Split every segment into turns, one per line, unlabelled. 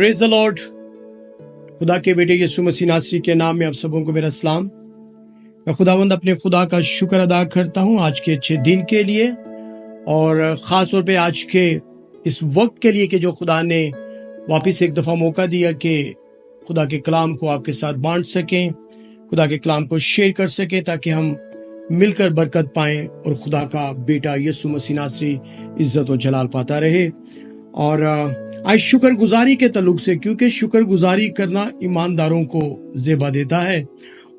Praise the Lord. खुदा के बेटे यीशु मसीह नासरी के नाम में आप सबों को मेरा सलाम। मैं खुदावंद अपने खुदा का शुक्र अदा करता हूँ आज के अच्छे दिन के लिए, और ख़ास तौर पे आज के इस वक्त के लिए कि जो खुदा ने वापस एक दफ़ा मौका दिया कि खुदा के कलाम को आपके साथ बांट सकें, खुदा के कलाम को शेयर कर सकें, ताकि हम मिलकर बरकत पाएं और खुदा का बेटा यीशु मसीह नासरी इज्जत और जलाल पाता रहे। और आज शुक्र गुजारी के तल्लुक से, क्योंकि शुक्र गुजारी करना ईमानदारों को ज़ेबा देता है,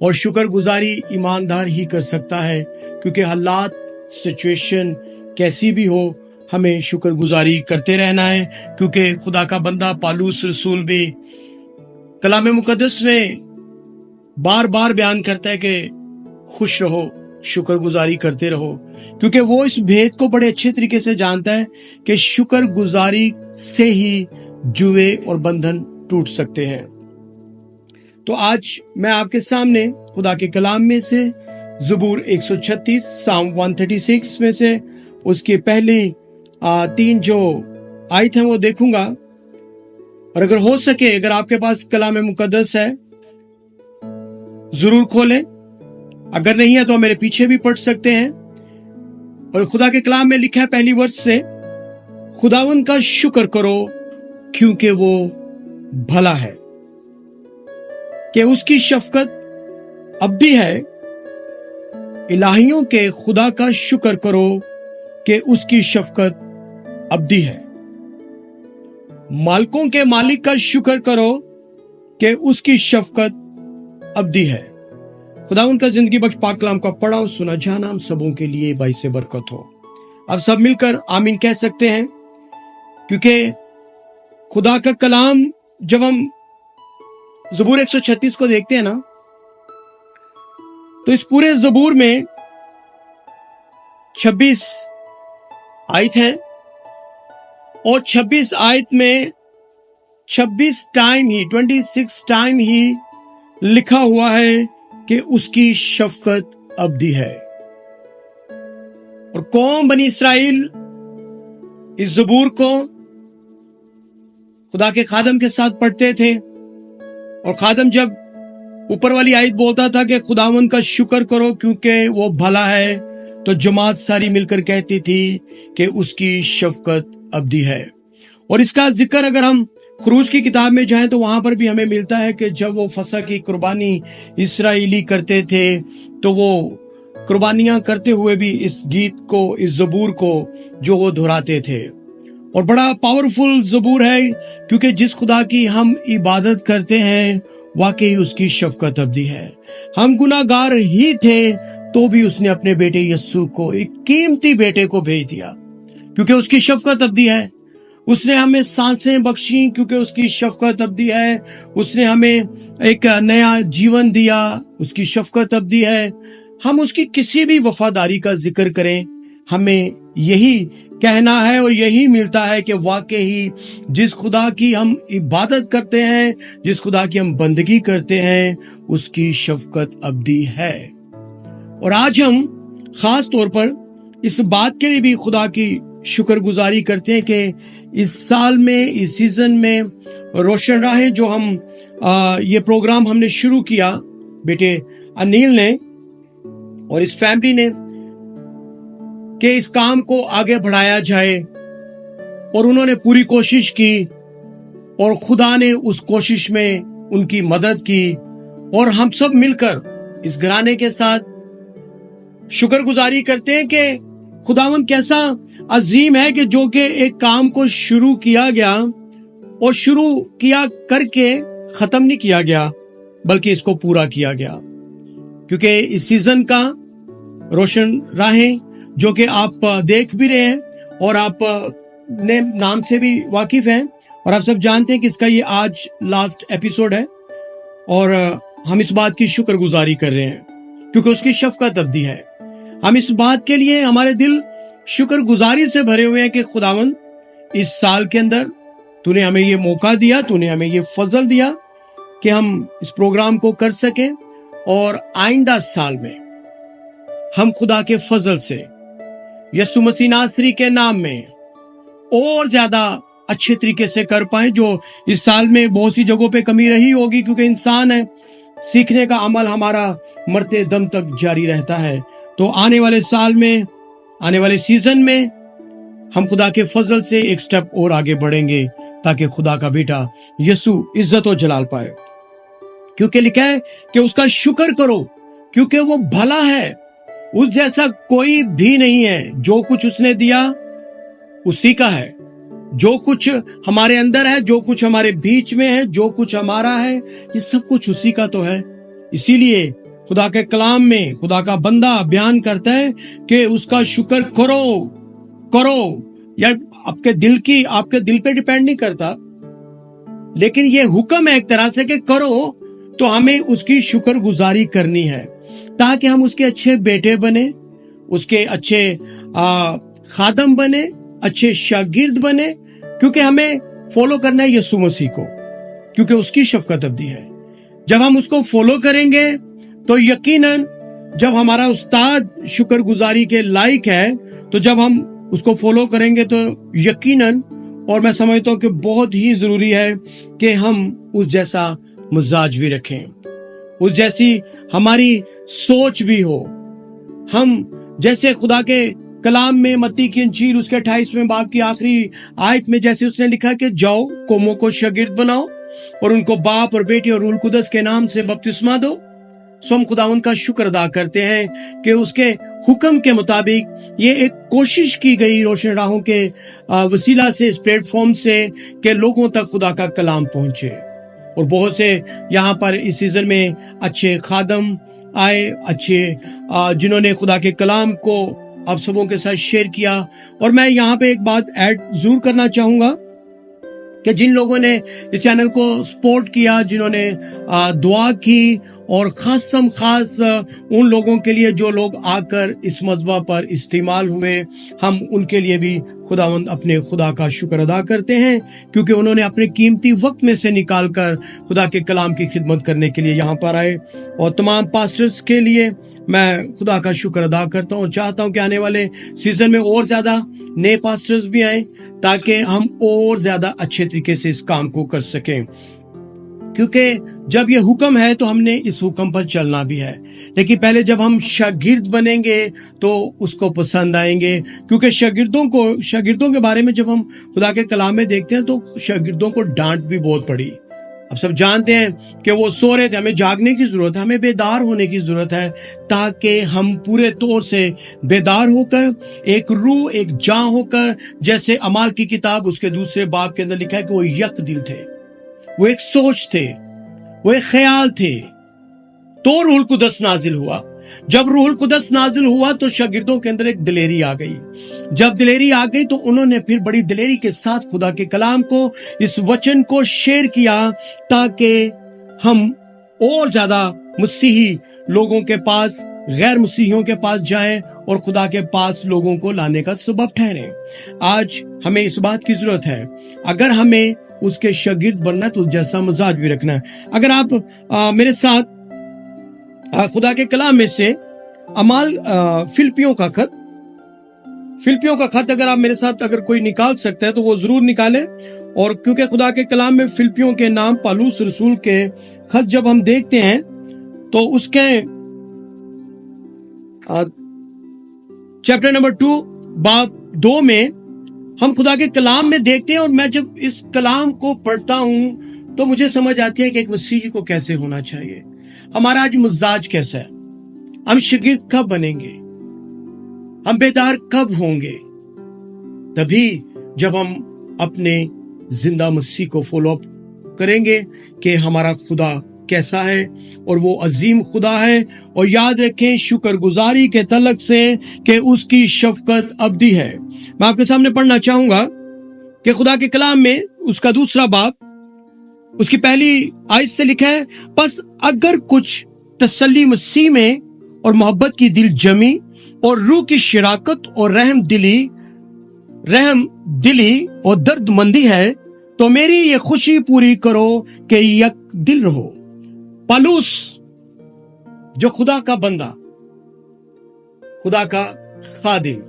और शुक्र गुजारी ईमानदार ही कर सकता है, क्योंकि हालात सिचुएशन कैसी भी हो हमें शुक्र गुजारी करते रहना है। क्योंकि खुदा का बंदा पालूस रसूल भी कलाम मुकद्दस में बार बार बयान करता है कि खुश रहो, शुक्र गुजारी करते रहो, क्योंकि वो इस भेद को बड़े अच्छे तरीके से जानता है कि शुक्र गुजारी से ही जुए और बंधन टूट सकते हैं। तो आज मैं आपके सामने खुदा के कलाम में से ज़बूर 136 साम 136 में से उसकी पहली 3 जो आयत हैं वो देखूंगा। और अगर हो सके, अगर आपके पास कलाम मुकद्दस है जरूर खोलें, अगर नहीं है तो मेरे पीछे भी पढ़ सकते हैं। और खुदा के कलाम में लिखा है पहली वर्ष से, खुदावन का शुक्र करो क्योंकि वो भला है, कि उसकी शफकत अब भी है। इलाहियों के खुदा का शुक्र करो कि उसकी शफकत अब भी है। मालिकों के मालिक का शुक्र करो कि उसकी शफकत अब भी है। खुदा उनका जिंदगी बख्श पाक कलाम का पढ़ा और सुना जाना हम सबों के लिए बाइस से बरकत हो। अब सब मिलकर आमीन कह सकते हैं, क्योंकि खुदा का कलाम जब हम ज़बूर 136 को देखते हैं ना, तो इस पूरे ज़बूर में 26 आयत हैं, और 26 आयत में 26 टाइम ही लिखा हुआ है कि उसकी शफकत अबदी है। और कौम बनी इस्राएल इस ज़बूर को खुदा के खादम के साथ पढ़ते थे, और खादम जब ऊपर वाली आयत बोलता था कि खुदावन का शुक्र करो क्योंकि वो भला है, तो जमात सारी मिलकर कहती थी कि उसकी शफकत अबदी है। और इसका जिक्र अगर हम खरूज की किताब में जाएं तो वहां पर भी हमें मिलता है कि जब वो फसह की कुर्बानी इस्राएली करते थे, तो वो कुर्बानियां करते हुए भी इस गीत को, इस ज़बूर को जो वो दोहराते थे। और बड़ा पावरफुल ज़बूर है, क्योंकि जिस खुदा की हम इबादत करते हैं वाकई उसकी शफकत अबदी है। हम गुनाहगार ही थे तो भी उसने अपने बेटे यस्सु को, एक कीमती बेटे को भेज दिया, क्योंकि उसकी शफकत अबदी है। उसने हमें सांसें बख्शी क्योंकि उसकी शफकत अबदी है। उसने हमें एक नया जीवन दिया, उसकी शफकत अबदी है। हम उसकी किसी भी वफादारी का जिक्र करें, हमें यही कहना है और यही मिलता है कि वाकई जिस खुदा की हम इबादत करते हैं, जिस खुदा की हम बंदगी करते हैं, उसकी शफकत अबदी है। और आज हम खास तौर पर इस बात के लिए भी खुदा की शुक्रगुजारी करते हैं कि इस साल में, इस सीजन में रोशन राहें जो हम ये प्रोग्राम हमने शुरू किया, बेटे अनिल ने और इस फैमिली ने, कि इस काम को आगे बढ़ाया जाए, और उन्होंने पूरी कोशिश की, और खुदा ने उस कोशिश में उनकी मदद की, और हम सब मिलकर इस घराने के साथ शुक्रगुजारी करते हैं कि खुदावन कैसा अजीम है कि जो कि एक काम को शुरू किया गया, और शुरू किया करके खत्म नहीं किया गया, बल्कि इसको पूरा किया गया। क्योंकि इस सीजन का रोशन राहें जो कि आप देख भी रहे हैं, और आप ने नाम से भी वाकिफ हैं, और आप सब जानते हैं कि इसका ये आज लास्ट एपिसोड है, और हम इस बात की शुक्रगुजारी कर रहे हैं क्योंकि उसकी शफकत अबदी है। हम इस बात के लिए हमारे दिल शुक्रगुजारी से भरे हुए हैं कि खुदावन इस साल के अंदर तूने हमें ये मौका दिया, तूने हमें ये फजल दिया कि हम इस प्रोग्राम को कर सकें, और आइंदा साल में हम खुदा के फजल से यीशु मसीह नासरी के नाम में और ज्यादा अच्छे तरीके से कर पाए। जो इस साल में बहुत सी जगहों पे कमी रही होगी, क्योंकि इंसान है, सीखने का अमल हमारा मरते दम तक जारी रहता है। तो आने वाले साल में, आने वाले सीजन में हम खुदा के फजल से एक स्टेप और आगे बढ़ेंगे, ताकि खुदा का बेटा यीशु इज्जत और जलाल पाए। क्योंकि लिखा है कि उसका शुक्र करो, क्योंकि वो भला है, उस जैसा कोई भी नहीं है। जो कुछ उसने दिया उसी का है, जो कुछ हमारे अंदर है, जो कुछ हमारे बीच में है, जो कुछ हमारा है, ये सब कुछ उसी का तो है। इसीलिए खुदा के कलाम में खुदा का बंदा बयान करता है कि उसका शुक्र करो करो। यार आपके दिल पे डिपेंड नहीं करता, लेकिन ये हुक्म है एक तरह से कि करो, तो हमें उसकी शुक्रगुजारी करनी है, ताकि हम उसके अच्छे बेटे बने, उसके अच्छे खादम बने, अच्छे शागिर्द बने। क्योंकि हमें फॉलो करना है यीशु मसीह को, क्योंकि उसकी शफकत अब्दी है। जब हम उसको फॉलो करेंगे तो यकीनन, जब हमारा उस्ताद शुक्रगुजारी के लायक है, तो जब हम उसको फॉलो करेंगे तो यकीनन, और मैं समझता हूं कि बहुत ही जरूरी है कि हम उस जैसा मिजाज भी रखें, उस जैसी हमारी सोच भी हो। हम जैसे खुदा के कलाम में मत्ती की इंजील उसके 28वें बाब की आखिरी आयत में जैसे उसने लिखा कि जाओ कौमों को शागिर्द बनाओ और उनको बाप और बेटे और रूह कुदस के नाम से बपतिस्मा दो। सो हम खुदा उनका शुक्र अदा करते हैं कि उसके हुक्म के मुताबिक ये एक कोशिश की गई रोशन राहों के वसीला से, इस प्लेटफॉर्म से, कि लोगों तक खुदा का कलाम पहुंचे। और बहुत से यहाँ पर इस सीजन में अच्छे खादम आए, अच्छे जिन्होंने खुदा के कलाम को आप सबों के साथ शेयर किया। और मैं यहाँ पे एक बात ऐड जरूर करना चाहूंगा कि जिन लोगों ने इस चैनल को सपोर्ट किया, जिन्होंने दुआ की, और खास उन लोगों के लिए जो लोग आकर इस मज़बा पर इस्तेमाल हुए, हम उनके लिए भी खुदावंद अपने खुदा का शुक्र अदा करते हैं, क्योंकि उन्होंने अपने कीमती वक्त में से निकालकर खुदा के कलाम की खिदमत करने के लिए यहाँ पर आए। और तमाम पास्टर्स के लिए मैं खुदा का शुक्र अदा करता हूँ और चाहता हूँ कि आने वाले सीजन में और ज्यादा नए पास्टर्स भी आए, ताकि हम और ज्यादा अच्छे तरीके से इस काम को कर सकें। क्योंकि जब ये हुक्म है तो हमने इस हुक्म पर चलना भी है, लेकिन पहले जब हम शागिर्द बनेंगे तो उसको पसंद आएंगे। क्योंकि शागिर्दों के बारे में जब हम खुदा के कलाम में देखते हैं तो शागिर्दों को डांट भी बहुत पड़ी। अब सब जानते हैं कि वो सो रहे थे, हमें जागने की जरूरत है, हमें बेदार होने की जरूरत है, ताकि हम पूरे तौर से बेदार होकर, एक रूह एक जान होकर, जैसे अमाल की किताब उसके दूसरे बाब के अंदर लिखा है कि वो यक दिल थे, वो एक सोच थे, वो एक ख्याल थे। तो रूहुल कुदस नाजिल हुआ। जब रूहुल कुदस नाजिल हुआ तो शागिर्दों के अंदर एक दिलेरी आ गई। जब दिलेरी आ गई तो उन्होंने फिर बड़ी दिलेरी के साथ खुदा के कलाम को, इस वचन को शेयर किया, ताकि हम और ज्यादा मसीही लोगों के पास, गैर मसीहियों के पास जाएं और खुदा के पास लोगों को लाने का सबब ठहरें। आज हमें इस बात की जरूरत है, अगर हमें उसके शागिर्द बनना है तो जैसा मिजाज भी रखना है। अगर आप मेरे साथ खुदा के कलाम में से अमाल फिलिपियों का खत अगर आप मेरे साथ अगर कोई निकाल सकता है तो वो जरूर निकाले। और क्योंकि खुदा के कलाम में फिलिपियों के नाम पालूस रसूल के खत जब हम देखते हैं तो उसके चैप्टर नंबर 2 बाब 2 में हम खुदा के कलाम में देखते हैं। और मैं जब इस कलाम को पढ़ता हूं तो मुझे समझ आती है कि एक मसीही को कैसे होना चाहिए, हमारा आज मिजाज कैसा है, हम शागिर्द कब बनेंगे, हम बेदार कब होंगे। तभी जब हम अपने जिंदा मसीह को फॉलो अप करेंगे कि हमारा खुदा कैसा है, और वो अजीम खुदा है। और याद रखें शुक्रगुजारी के तलक से कि उसकी शफकत अब्दी है। मैं आपके सामने पढ़ना चाहूंगा कि खुदा के कलाम में उसका दूसरा बाब उसकी पहली आयत से लिखा है, बस अगर कुछ तसल्ली मसीह में और मोहब्बत की दिल जमी और रूह की शराकत और रहम दिली और दर्दमंदी है, तो मेरी ये खुशी पूरी करो कि यक दिल रहो। पालूस जो खुदा का बंदा, खुदा का खादिम,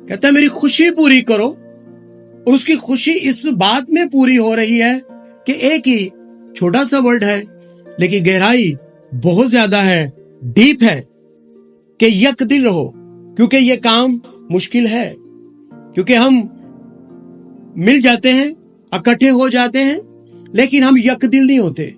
कहता है मेरी खुशी पूरी करो اور اس کی خوشی اس بات میں پوری ہو رہی ہے کہ ایک ہی چھوٹا سا ورڈ ہے لیکن گہرائی بہت زیادہ ہے، ڈیپ ہے، کہ یک دل رہو. کیونکہ یہ کام مشکل ہے، کیونکہ ہم مل جاتے ہیں، اکٹھے ہو جاتے ہیں، لیکن ہم یک دل نہیں ہوتے.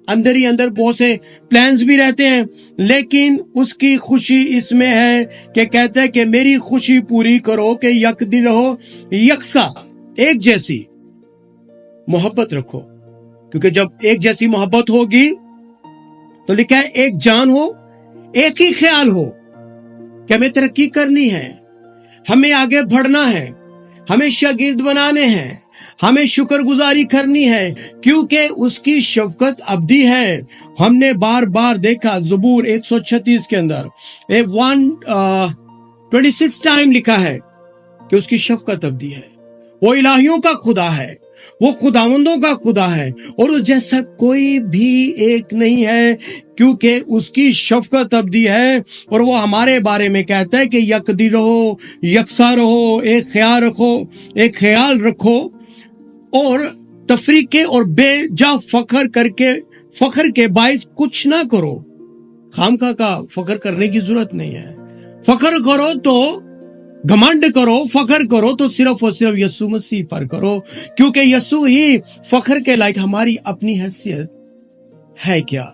اندر ہی اندر بہت سے پلانز بھی رہتے ہیں، لیکن اس کی خوشی اس میں ہے کہ کہتے ہیں کہ میری خوشی پوری کرو کہ یک دل رہو، یکساں ایک جیسی محبت رکھو. کیونکہ جب ایک جیسی محبت ہوگی تو لکھا ہے ایک جان ہو، ایک ہی خیال ہو کہ ہمیں ترقی کرنی ہے، ہمیں آگے بڑھنا ہے، ہمیں شاگرد بنانے ہیں، ہمیں شکر گزاری کرنی ہے، کیونکہ اس کی شفقت ابدی ہے. ہم نے بار بار دیکھا زبور 136 کے اندر 126 ٹائم لکھا ہے کہ اس کی شفقت ابدی ہے. وہ الہیوں کا خدا ہے، وہ خداوندوں کا خدا ہے، اور اس جیسا کوئی بھی ایک نہیں ہے، کیونکہ اس کی شفقت ابدی ہے. اور وہ ہمارے بارے میں کہتا ہے کہ یک دل رہو، یکساں رہو، ایک خیال رکھو، اور تفریقے اور بے جا فخر کے باعث کچھ نہ کرو. خامخواہ کا فخر کرنے کی ضرورت نہیں ہے. فخر کرو تو گھمنڈ کرو، فخر کرو تو صرف اور صرف یسوع مسیح پر کرو، کیونکہ یسوع ہی فخر کے لائق. ہماری اپنی حیثیت ہے کیا؟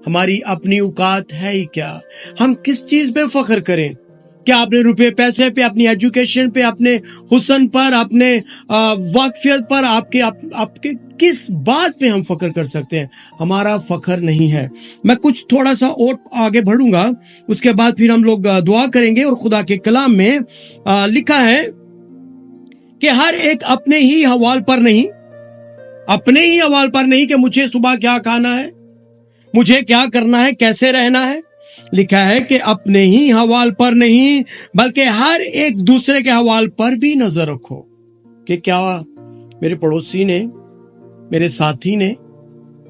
ہماری اپنی اوقات ہے ہی کیا؟ ہم کس چیز پہ فخر کریں؟ کیا اپنے روپے پیسے پہ، اپنی ایجوکیشن پہ، اپنے حسن پر، اپنے واقفیت پر، آپ کے کس بات پہ ہم فخر کر سکتے ہیں؟ ہمارا فخر نہیں ہے. میں کچھ تھوڑا سا اور آگے بڑھوں گا، اس کے بعد پھر ہم لوگ دعا کریں گے. اور خدا کے کلام میں لکھا ہے کہ ہر ایک اپنے ہی حوال پر نہیں کہ مجھے صبح کیا کھانا ہے، مجھے کیا کرنا ہے، کیسے رہنا ہے. لکھا ہے کہ اپنے ہی حوال پر نہیں بلکہ ہر ایک دوسرے کے حوال پر بھی نظر رکھو کہ کیا میرے پڑوسی نے، میرے ساتھی نے،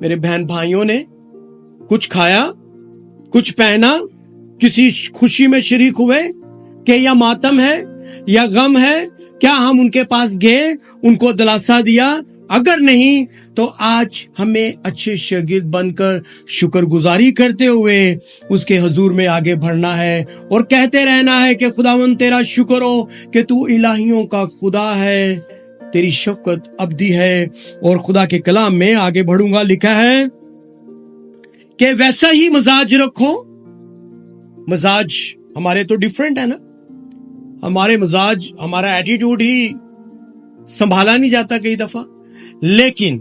میرے بہن بھائیوں نے کچھ کھایا، کچھ پہنا، کسی خوشی میں شریک ہوئے، کہ یا ماتم ہے یا غم ہے، کیا ہم ان کے پاس گئے، ان کو دلاسا دیا؟ اگر نہیں تو آج ہمیں اچھے شاگرد بن کر شکر گزاری کرتے ہوئے اس کے حضور میں آگے بڑھنا ہے اور کہتے رہنا ہے کہ خداوند تیرا شکر ہو کہ تو الہیوں کا خدا ہے، تیری شفقت ابدی ہے. اور خدا کے کلام میں آگے بڑھوں گا، لکھا ہے کہ ویسا ہی مزاج رکھو. مزاج ہمارے تو ڈیفرنٹ ہے نا، ہمارے مزاج، ہمارا ایٹیٹیوڈ ہی سنبھالا نہیں جاتا کئی دفعہ. لیکن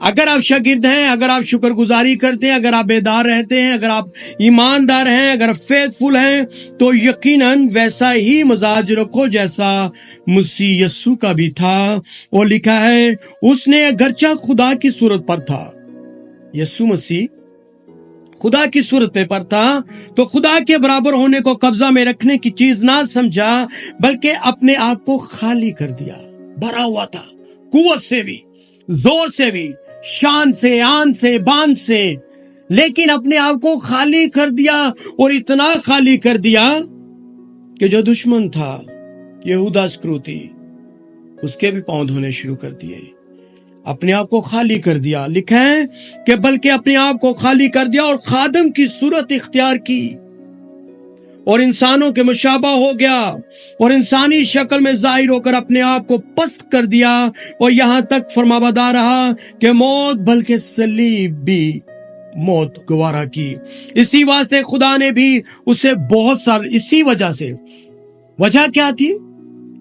اگر آپ شاگرد ہیں، اگر آپ شکر گزاری کرتے ہیں، اگر آپ بیدار رہتے ہیں، اگر آپ ایماندار ہیں، اگر فیتھ فل ہیں، تو یقیناً ویسا ہی مزاج رکھو جیسا مسیح یسوع کا بھی تھا. اور لکھا ہے اس نے اگرچہ خدا کی صورت پر تھا، یسوع مسیح خدا کی صورت پر تھا، تو خدا کے برابر ہونے کو قبضہ میں رکھنے کی چیز نہ سمجھا، بلکہ اپنے آپ کو خالی کر دیا. بھرا ہوا تھا قوت سے بھی، زور سے بھی، شان سے، آن سے، بان سے، لیکن اپنے آپ کو خالی کر دیا. اور اتنا خالی کر دیا کہ جو دشمن تھا، یہودا اسکریوتی، اس کے بھی پاؤں دھونے شروع کر دیے. اپنے آپ کو خالی کر دیا. لکھا ہے کہ بلکہ اپنے آپ کو خالی کر دیا اور خادم کی صورت اختیار کی اور انسانوں کے مشابہ ہو گیا اور انسانی شکل میں ظاہر ہو کر اپنے آپ کو پست کر دیا اور یہاں تک فرمانبردار رہا کہ موت بلکہ صلیب بھی موت گوارا کی. اسی واسطے خدا نے بھی اسے بہت سارے، اسی وجہ سے، وجہ کیا تھی؟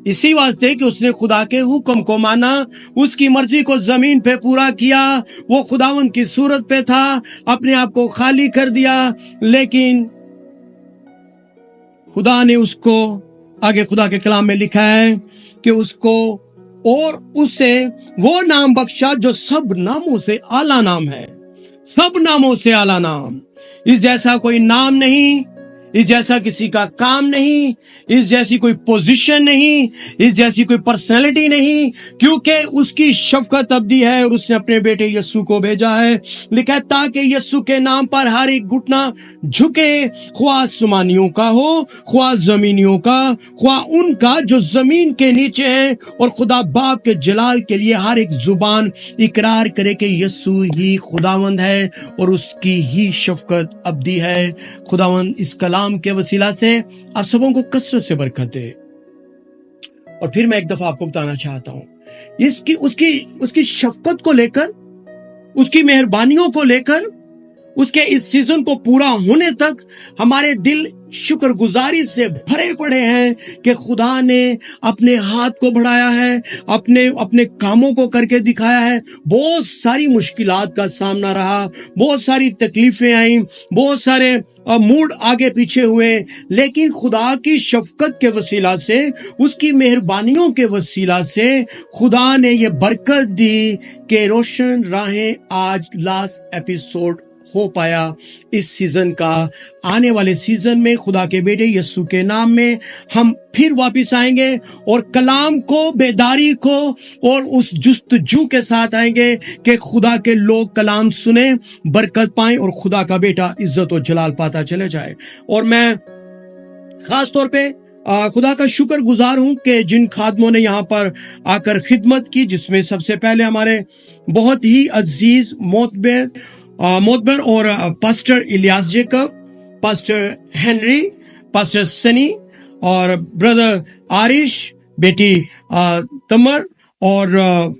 اسی واسطے کہ اس نے خدا کے حکم کو مانا، اس کی مرضی کو زمین پہ پورا کیا. وہ خداوند کی صورت پہ تھا، اپنے آپ کو خالی کر دیا، لیکن خدا نے اس کو، آگے خدا کے کلام میں لکھا ہے کہ اس کو اور اسے وہ نام بخشا جو سب ناموں سے اعلیٰ نام ہے. سب ناموں سے اعلیٰ نام، اس جیسا کوئی نام نہیں، इस जैसा किसी का काम नहीं, इस जैसी कोई पोजीशन नहीं, इस जैसी कोई पर्सनैलिटी नहीं, क्योंकि उसकी शफकत अब्दी है और उसने अपने बेटे यस्सु को भेजा है। लिखा है ताकि यस्सु के नाम पर हर एक घुटना झुके, ख्वाह आसमानियों का हो, ख्वाह जमीनियों का, ख्वाह उनका जो जमीन के नीचे है, और खुदा बाप के जलाल के लिए हर एक जुबान इकरार करे कि यस्सु ही खुदावंद है और उसकी ही शफकत अब्दी है। खुदावंद इस कलाम के वसीला से आप सबों को कसरत से बरकत दे। और फिर मैं एक दफा आपको बताना चाहता हूं, उसकी शफकत को लेकर, उसकी मेहरबानियों को लेकर, उसके इस सीजन को पूरा होने तक हमारे दिल शुक्रगुजारी से भरे पड़े हैं कि खुदा ने अपने हाथ को बढ़ाया है, अपने कामों को करके दिखाया है। बहुत सारी मुश्किलात का सामना रहा, बहुत सारी तकलीफें आई, बहुत सारे मूड आगे पीछे हुए, लेकिन खुदा की शफकत के वसीला से, उसकी मेहरबानियों के वसीला से खुदा ने ये बरकत दी कि रोशन राहें आज लास्ट एपिसोड हो पाया इस सीजन का। आने वाले सीजन में खुदा के बेटे यस्सु के नाम में हम फिर वापस आएंगे और कलाम को, बेदारी को और उस जुस्तजू के साथ आएंगे कि खुदा के लोग कलाम सुने, बरकत पाएं और खुदा का बेटा इज्जत और जलाल पाता चले जाए। और मैं खास तौर पे खुदा का शुक्र गुजार हूं कि जिन खादमों ने यहाँ पर आकर खिदमत की, जिसमें सबसे पहले हमारे बहुत ही अजीज मोतबर और pastor Ilyas Jacob, pastor Henry, pastor Sunny और ब्रदर आरिश, बेटी तमर और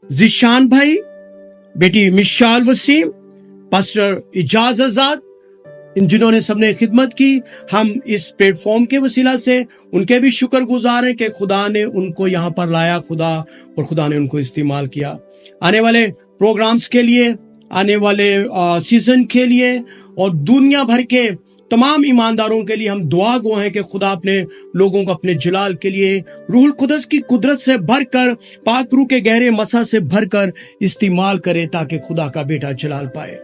जिशान भाई, बेटी मिशाल वसीम, पास्टर इजाज आजाद, इन जिन्होंने सबने खिदमत की। हम इस प्लेटफॉर्म के वसीला से उनके भी शुक्र गुजार हैं कि खुदा ने उनको यहाँ पर लाया, और खुदा ने उनको इस्तेमाल किया। आने वाले प्रोग्राम्स के लिए, आने वाले सीजन के लिए और दुनिया भर के तमाम ईमानदारों के लिए हम दुआ गो हैं कि खुदा अपने लोगों को अपने जलाल के लिए रूहुल कुदस की कुदरत से भरकर, पाक रूह के गहरे मसा से भरकर इस्तेमाल करे, ताकि खुदा का बेटा जलाल पाए।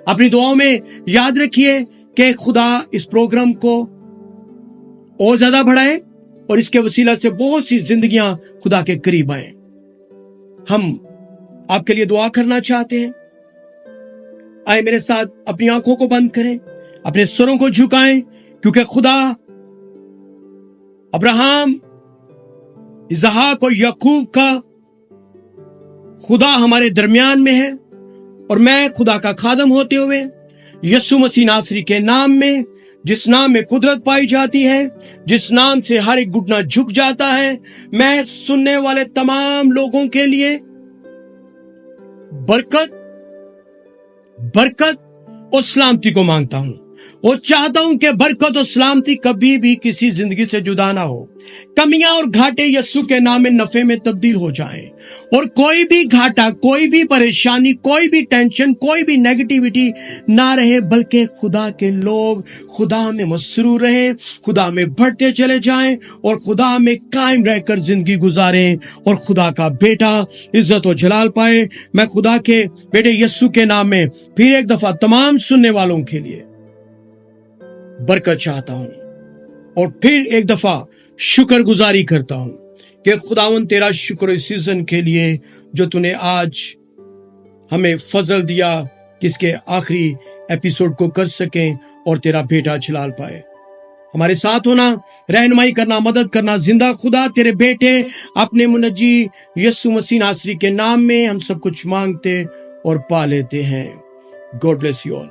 अपनी दुआओं में याद रखिए कि खुदा इस प्रोग्राम को और ज्यादा बढ़ाए और इसके वसीला से बहुत सी जिंदगियां खुदा के करीब आए। हम आपके लिए दुआ करना चाहते हैं। आए मेरे साथ अपनी आंखों को बंद करें, अपने सरों को झुकाएं, क्योंकि खुदा अब्राहम, इसहाक और याकूब का खुदा हमारे दरमियान में है। और मैं खुदा का खादम होते हुए यस्सु मसीह नासरी के नाम में, जिस नाम में कुदरत पाई जाती है, जिस नाम से हर एक घुटना झुक जाता है, मैं सुनने वाले तमाम लोगों के लिए बरकत और सलामती को मांगता हूं और चाहता हूं कि बरकत और सलामती कभी भी किसी जिंदगी से जुदा ना हो। कमियां और घाटे यस्सु के नाम में नफे में तब्दील हो जाएं और कोई भी घाटा, कोई भी परेशानी, कोई भी टेंशन, कोई भी नेगेटिविटी ना रहे, बल्कि खुदा के लोग खुदा में मसरूर रहें, खुदा में बढ़ते चले जाएं और खुदा में कायम रहकर जिंदगी गुजारें और खुदा का बेटा इज्जत और जलाल पाए। मैं खुदा के बेटे यस्सु के नाम में फिर एक दफा तमाम सुनने वालों के लिए बरकत चाहता हूं और फिर एक दफा शुक्र गुजारी करता हूं कि खुदावन तेरा शुक्र इस सीजन के लिए जो तूने आज हमें फजल दिया कि इसके आखिरी एपिसोड को कर सकें और तेरा बेटा जलाल पाए। हमारे साथ होना, रहनुमाई करना, मदद करना, जिंदा खुदा तेरे बेटे अपने मुनज्जी यस्सु मसीह नासरी के नाम में हम सब कुछ मांगते और पा लेते हैं। God bless you all.